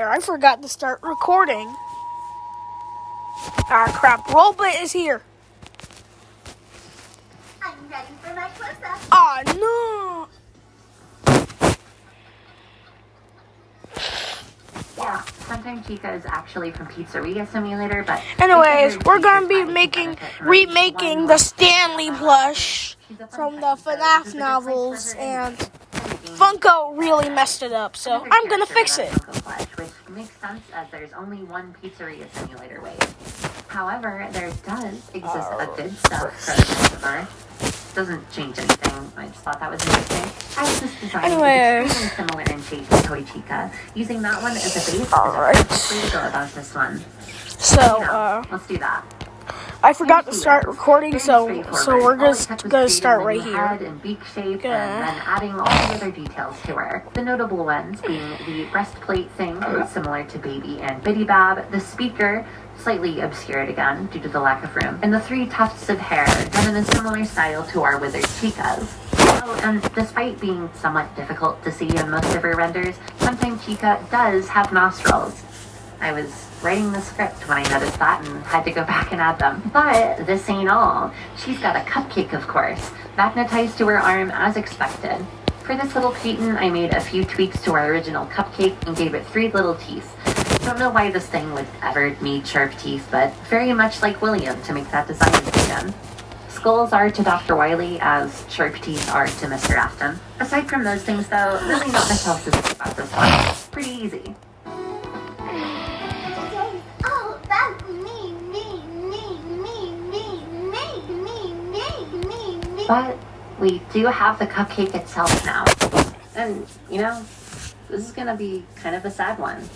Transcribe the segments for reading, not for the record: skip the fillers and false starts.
there, I forgot to start recording. Ah, crap. Robot is here. I'm ready for my close-up. Ah, no. Yeah, sometimes Chica is actually from Pizzeria Simulator, but... Anyways, we're gonna be remaking the Stanley plush from the FNAF novels, and Funko really messed it up, so I'm gonna fix it. Which makes sense as there's only one Pizzeria Simulator way. However, there does exist a good stuff for the Earth. Doesn't change anything. I just thought that was interesting. As this design is extremely similar in shape to Toy Chica, using that one as a base is a perfect way to go about this one. So, let's do that. I forgot to start recording, so we're just gonna start right here. Head and beak shape, and then adding all the other details to her. The notable ones being the breastplate thing, similar to Baby and Biddy Bab, the speaker, slightly obscured again due to the lack of room, and the 3 tufts of hair done in a similar style to our withered Chicas. Oh, and despite being somewhat difficult to see in most of her renders, sometimes Chica does have nostrils. I was writing the script when I noticed that and had to go back and add them. But this ain't all. She's got a cupcake, of course, magnetized to her arm as expected. For this little kitten, I made a few tweaks to our original cupcake and gave it 3 little teeth. Don't know why this thing would ever need sharp teeth, but very much like William to make that design again. Skulls are to Dr. Wiley as sharp teeth are to Mr. Afton. Aside from those things though, really not much else to say about this one. Pretty easy. Oh, that's me. But we do have the cupcake itself now. And, you know, this is gonna be kind of a sad one.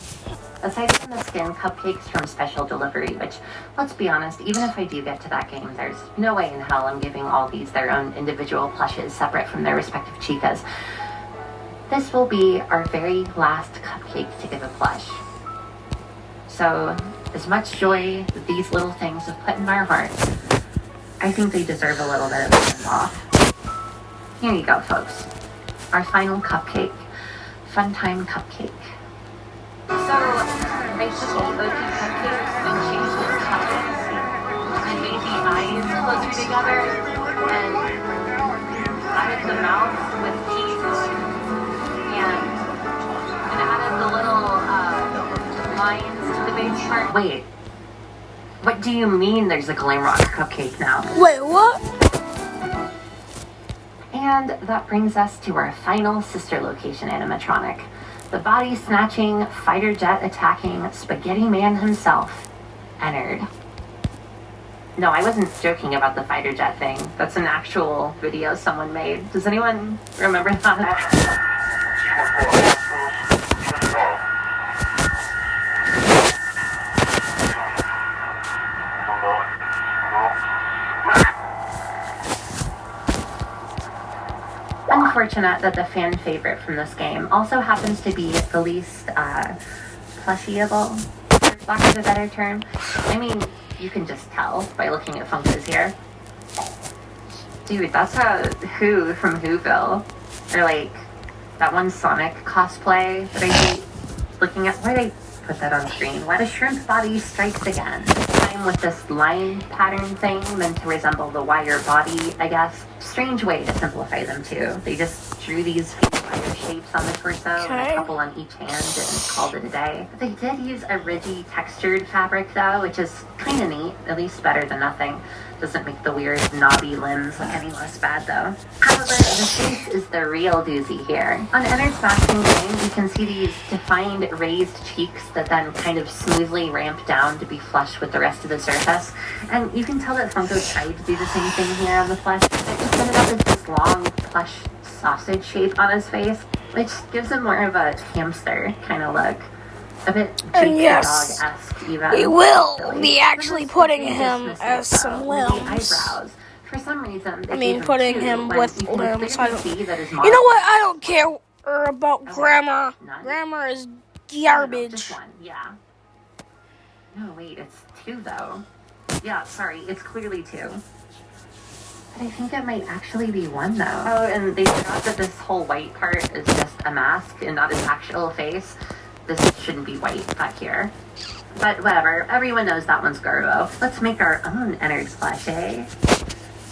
Aside from the skin cupcakes from Special Delivery, which, let's be honest, even if I do get to that game, there's no way in hell I'm giving all these their own individual plushes separate from their respective Chicas. This will be our very last cupcake to give a plush. So, as much joy that these little things have put in our hearts, I think they deserve a little bit of a send-off. Here you go, folks. Our final cupcake. Fun time cupcake. So, I took all the two cupcakes and changed the toppings and made the eyes closer together and added the mouth with teeth and added the little lines to the base part. Wait, what do you mean there's a Glam Rock cupcake now? Wait, what? And that brings us to our final sister location animatronic. The body-snatching, fighter jet attacking Spaghetti Man himself, Ennard. No, I wasn't joking about the fighter jet thing. That's an actual video someone made. Does anyone remember that? Unfortunate that the fan favorite from this game also happens to be the least plushyable, for lack of a better term. I mean, you can just tell by looking at Funkos here. Dude, that's a Who from Whoville. Or like that one Sonic cosplay that I hate looking at. Why did I put that on screen? Why the shrimp body strikes again. Time with this line pattern thing meant to resemble the wire body, I guess. Strange way to simplify them too. They just drew these wire shapes on the torso and a couple on each hand and called it a day. They did use a ridgy textured fabric though, which is kind of neat, at least better than nothing. Doesn't make the weird knobby limbs look any less bad though. However, the face is the real doozy here. On Ennard's masking game, you can see these defined raised cheeks that then kind of smoothly ramp down to be flush with the rest of the surface. And you can tell that Funko tried to do the same thing here on the flesh. It just ended up as this long plush sausage shape on his face, which gives him more of a hamster kind of look. A bit dog-esque even. We will be actually putting him as some limbs. Eyebrows. For some reason, putting him with limbs. You know what? I don't care about grammar. Grammar is garbage. Just one, yeah. No, wait, it's 2 though. Yeah, sorry, it's clearly 2. But I think it might actually be 1 though. Oh, and they forgot that this whole white part is just a mask and not his actual face. this shouldn't be white back here. But whatever, everyone knows that one's Garbo. Let's make our own Ennard plushie.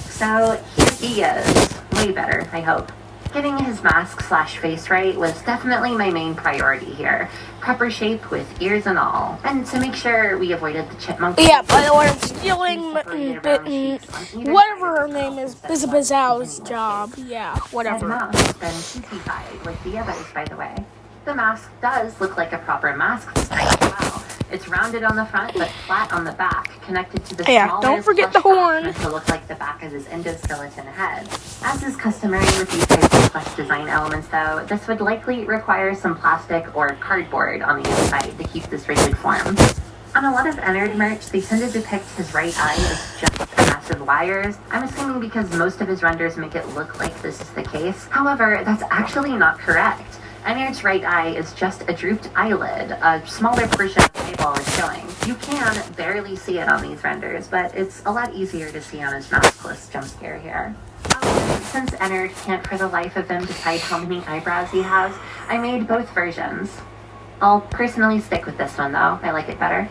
So here he is. Way better, I hope. Getting his mask / face right was definitely my main priority here. Proper shape with ears and all. And to make sure we avoided the chipmunk. Yeah, by the way, I'm stealing whatever her name is, Bizabazow's job. Yeah, whatever. The mask has been cutified with the others, by the way. The mask does look like a proper mask design as well. It's rounded on the front, but flat on the back, connected to the smaller don't forget the plush horn. back to look like the back of his endoskeleton head. As is customary with these types of plush design elements, though, this would likely require some plastic or cardboard on the inside to keep this rigid form. On a lot of Ennard merch, they tend to depict his right eye as just a mass of wires. I'm assuming because most of his renders make it look like this is the case. However, that's actually not correct. Ennard's right eye is just a drooped eyelid, a smaller portion of the eyeball is showing. You can barely see it on these renders, but it's a lot easier to see on his maskless jump scare here. Since Ennard can't for the life of him decide how many eyebrows he has, I made both versions. I'll personally stick with this one though, I like it better.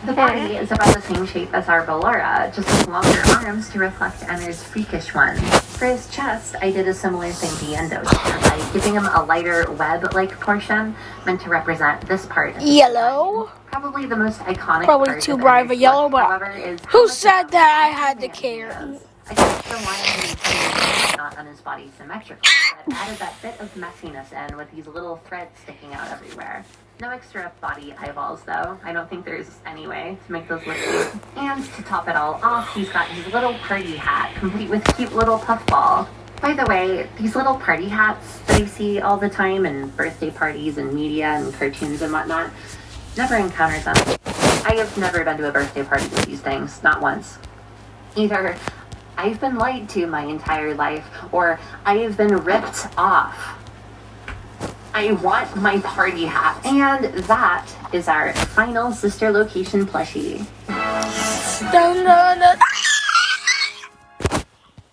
The body is about the same shape as our Ballora, just with longer arms to reflect Ennard's freakish one. For his chest, I did a similar thing to Yendo's by giving him a lighter web-like portion meant to represent this part of the Yellow? design. Probably the most iconic Probably part too of bright of a Ennard's yellow, look, but however, is how who much said of that I a had to man he care? is. I guess the line not on his body symmetrical, but added that bit of messiness in with these little threads sticking out everywhere. No extra body eyeballs though. I don't think there's any way to make those look cute. And to top it all off, he's got his little party hat, complete with cute little puffball. By the way, these little party hats that I see all the time in birthday parties and media and cartoons and whatnot, never encountered them. I have never been to a birthday party with these things, not once. Either I've been lied to my entire life, or I have been ripped off. I want my party hat. And that is our final sister location plushie. Dun, dun, dun.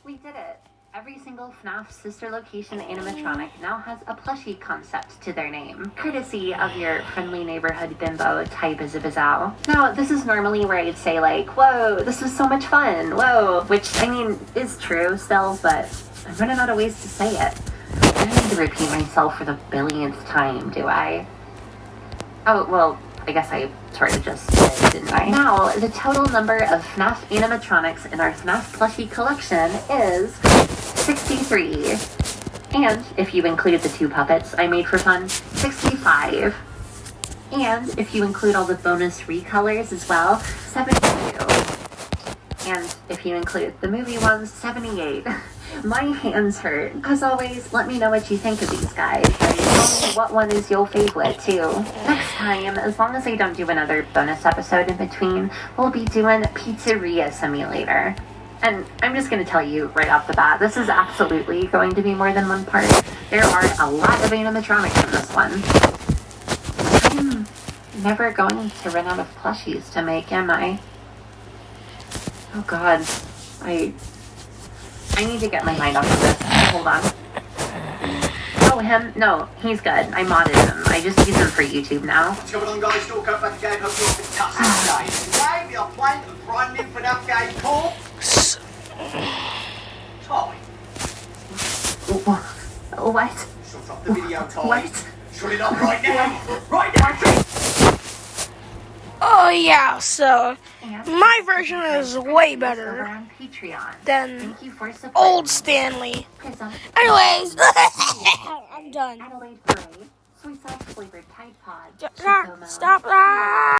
We did it. Every single FNAF sister location animatronic now has a plushie concept to their name, courtesy of your friendly neighborhood bimbo, Tai Bizabizow. Now, this is normally where I'd say like, whoa, this was so much fun, whoa, which, I mean, is true still, but I'm running out of ways to say it. I don't need to repeat myself for the billionth time, do I? Oh, well, I guess I sort of just did, didn't I? Now, the total number of FNAF animatronics in our FNAF plushie collection is 63. And, if you include the 2 puppets I made for fun, 65. And, if you include all the bonus recolors as well, 72. And, if you include the movie ones, 78. My hands hurt. As always, let me know what you think of these guys. And tell me what one is your favorite, too. Next time, as long as I don't do another bonus episode in between, we'll be doing Pizzeria Simulator. And I'm just going to tell you right off the bat, this is absolutely going to be more than one part. There are a lot of animatronics in this one. I'm never going to run out of plushies to make, am I? Oh god. I need to get my mind off of this. Hold on. Oh, him? No, he's good. I modded him. I just use him for YouTube now. What's going on, guys? Talk back again. Hope you're fantastic today. We are playing a brand new FNAF game called Ty. What? Shut up the video, Ty. What? Shut it up right now. Right now. Oh yeah, so my version is way better than old Stanley. Anyways, I'm done. Adelaide Parade, soy sauce flavored Tide Pod. Stop that.